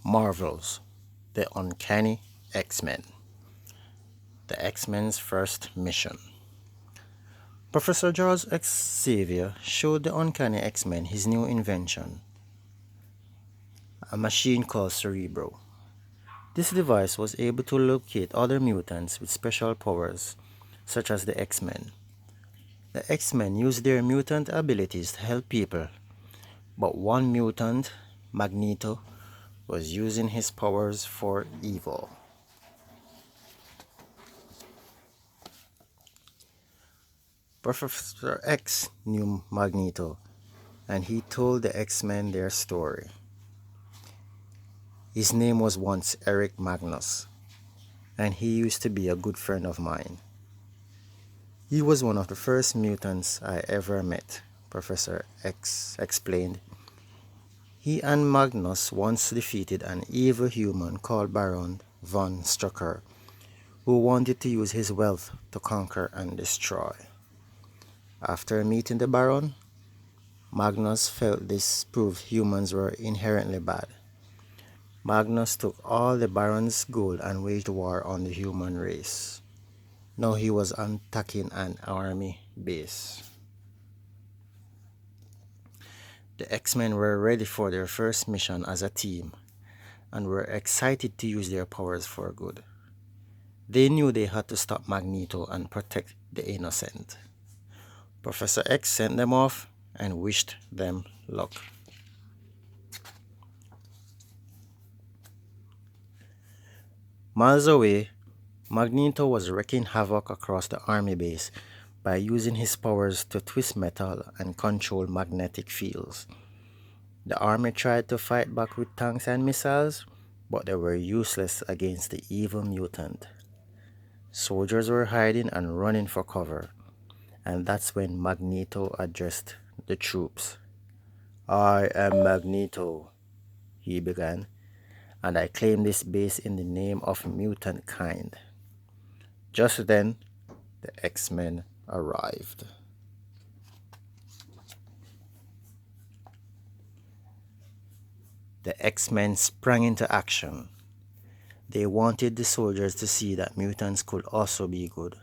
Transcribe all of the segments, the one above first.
Marvel's The Uncanny X-Men. The X-Men's first mission. Professor Charles Xavier showed the Uncanny X-Men his new invention, a machine called Cerebro. This device was able to locate other mutants with special powers, such as the X-Men. The X-Men used their mutant abilities to help people, but one mutant, Magneto, was using his powers for evil. Professor X knew Magneto, and he told the X-Men their story. His name was once Eric Magnus, and he used to be a good friend of mine. He was one of the first mutants I ever met, Professor X explained. He and Magnus once defeated an evil human called Baron von Strucker, who wanted to use his wealth to conquer and destroy. After meeting the Baron, Magnus felt this proved humans were inherently bad. Magnus took all the Baron's gold and waged war on the human race. Now he was attacking an army base. The X-Men were ready for their first mission as a team and were excited to use their powers for good. They knew they had to stop Magneto and protect the innocent. Professor X sent them off and wished them luck. Miles away, Magneto was wreaking havoc across the army base by using his powers to twist metal and control magnetic fields. The army tried to fight back with tanks and missiles, but they were useless against the evil mutant. Soldiers were hiding and running for cover, and that's when Magneto addressed the troops. "I am Magneto," he began, "and I claim this base in the name of mutant kind." Just then, the X-Men arrived. The X-Men sprang into action. They wanted the soldiers to see that mutants could also be good.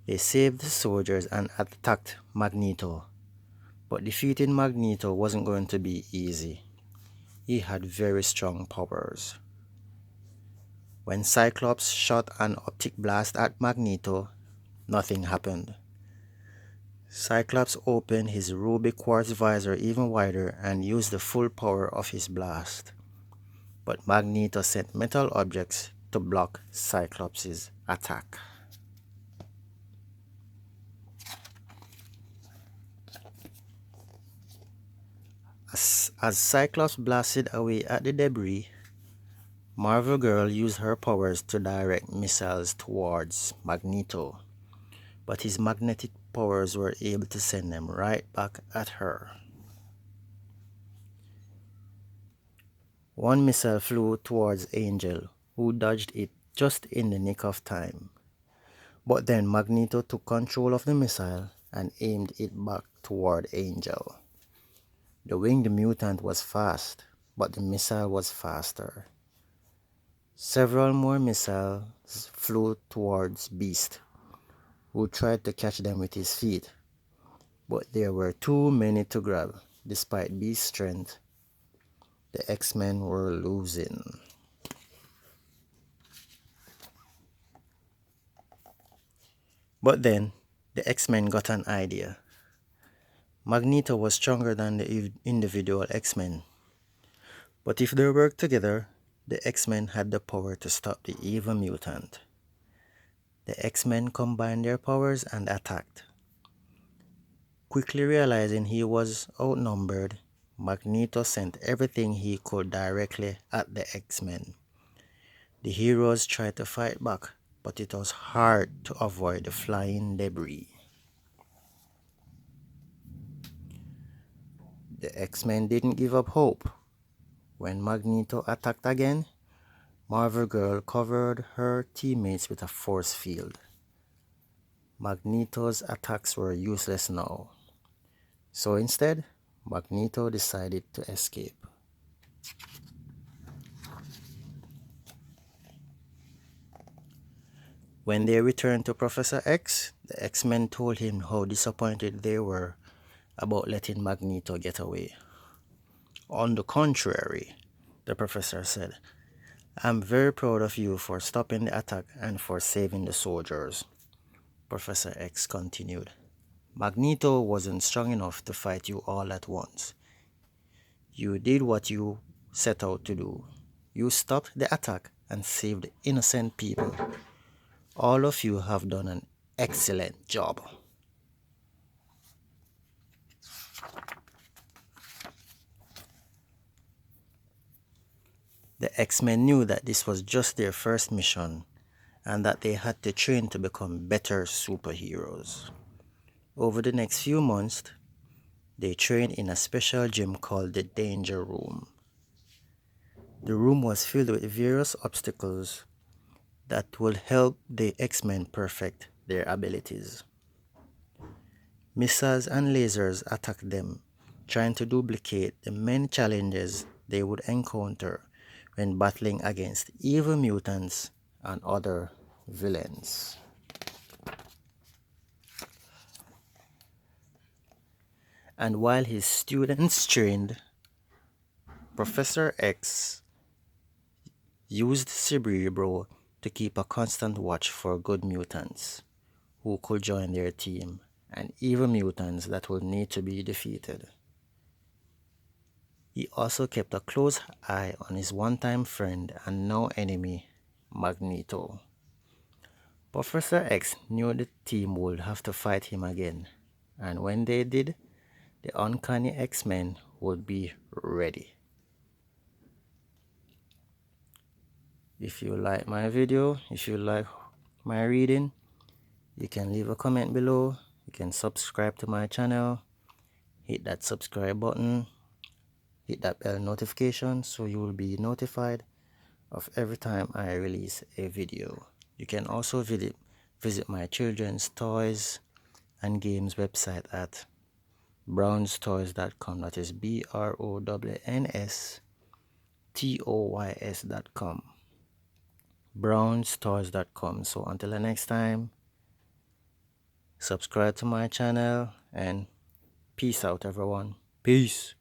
They saved the soldiers and attacked Magneto. But defeating Magneto wasn't going to be easy. He had very strong powers. When Cyclops shot an optic blast at Magneto, nothing happened. Cyclops opened his ruby quartz visor even wider and used the full power of his blast. But Magneto sent metal objects to block Cyclops' attack. As Cyclops blasted away at the debris, Marvel Girl used her powers to direct missiles towards Magneto, but his magnetic powers were able to send them right back at her. One missile flew towards Angel, who dodged it just in the nick of time. But then Magneto took control of the missile and aimed it back toward Angel. The winged mutant was fast, but the missile was faster. Several more missiles flew towards Beast, who tried to catch them with his feet, but there were too many to grab. Despite Beast's strength, the X-Men were losing. But then, the X-Men got an idea. Magneto was stronger than the individual X-Men, but if they worked together, the X-Men had the power to stop the evil mutant. The X-Men combined their powers and attacked. Quickly realizing he was outnumbered, Magneto sent everything he could directly at the X-Men. The heroes tried to fight back, but it was hard to avoid the flying debris. The X-Men didn't give up hope. When Magneto attacked again, Marvel Girl covered her teammates with a force field. Magneto's attacks were useless now. So instead, Magneto decided to escape. When they returned to Professor X, the X-Men told him how disappointed they were about letting Magneto get away. On the contrary, the professor said, "I'm very proud of you for stopping the attack and for saving the soldiers." Professor X continued, "Magneto wasn't strong enough to fight you all at once. You did what you set out to do. You stopped the attack and saved innocent people. All of you have done an excellent job." The X-Men knew that this was just their first mission and that they had to train to become better superheroes. Over the next few months, they trained in a special gym called the Danger Room. The room was filled with various obstacles that would help the X-Men perfect their abilities. Missiles and lasers attacked them, trying to duplicate the many challenges they would encounter when battling against evil mutants and other villains. And while his students trained, Professor X used Cerebro to keep a constant watch for good mutants who could join their team and evil mutants that would need to be defeated. He also kept a close eye on his one-time friend and now enemy, Magneto. Professor X knew the team would have to fight him again, and when they did, the Uncanny X-Men would be ready. If you like my video, if you like my reading, you can leave a comment below. You can subscribe to my channel, hit that subscribe button, hit that bell notification so you will be notified of every time I release a video. You can also visit my children's toys and games website at brownstoys.com. That is BROWNSTOYS.com. brownstoys.com. So until the next time, subscribe to my channel and peace out, everyone. Peace.